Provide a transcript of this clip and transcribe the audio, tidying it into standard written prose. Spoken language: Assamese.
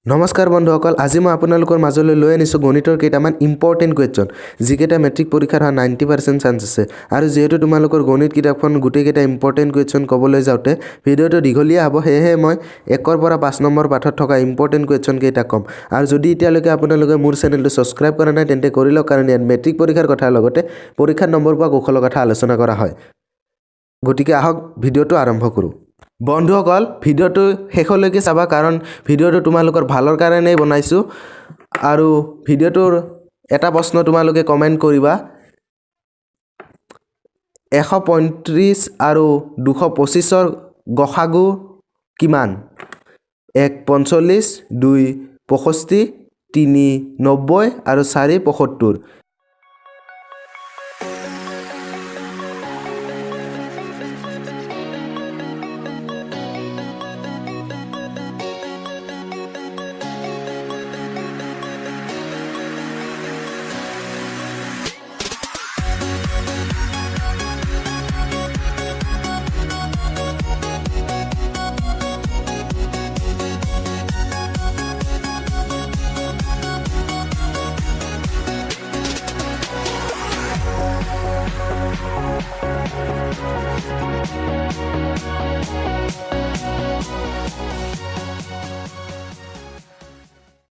নমস্কাৰ বন্ধুসকল, আজি মই আপোনালোকৰ মাজলৈ লৈ আনিছোঁ গণিতৰ কেইটামান ইম্পৰ্টেণ্ট কুৱেশ্যন যিকেইটা মেট্ৰিক পৰীক্ষাত 90% চান্স আছে। আৰু যিহেতু তোমালোকৰ গণিত কিতাপখন গোটেইকেইটা ইম্পৰ্টেণ্ট কুৱেশ্যন ক'বলৈ যাওঁতে ভিডিঅ'টো দীঘলীয়া হ'ব, সেয়েহে মই 1ৰ পৰা 5 নম্বৰ পাঠত থকা ইম্পৰ্টেণ্ট কুৱেশ্যন কেইটা ক'ম। আৰু যদি এতিয়ালৈকে আপোনালোকে মোৰ চেনেলটো ছাবস্ক্ৰাইব কৰা নাই তেন্তে কৰি লওক, কাৰণ ইয়াত মেট্ৰিক পৰীক্ষাৰ কথাৰ লগতে পৰীক্ষাত নম্বৰ পোৱা কৌশলৰ কথা আলোচনা কৰা হয়। গতিকে আহক ভিডিঅ'টো আৰম্ভ কৰোঁ। বন্ধুসকল, ভিডিঅ'টো শেষলৈকে চাবা, কাৰণ ভিডিঅ'টো তোমালোকৰ ভালৰ কাৰণেই বনাইছোঁ। আৰু ভিডিঅ'টোৰ এটা প্ৰশ্ন তোমালোকে কমেণ্ট কৰিবা, 135 আৰু 225ৰ গসাগু কিমান? 1 45, 2 65, 3 90 আৰু 4 75।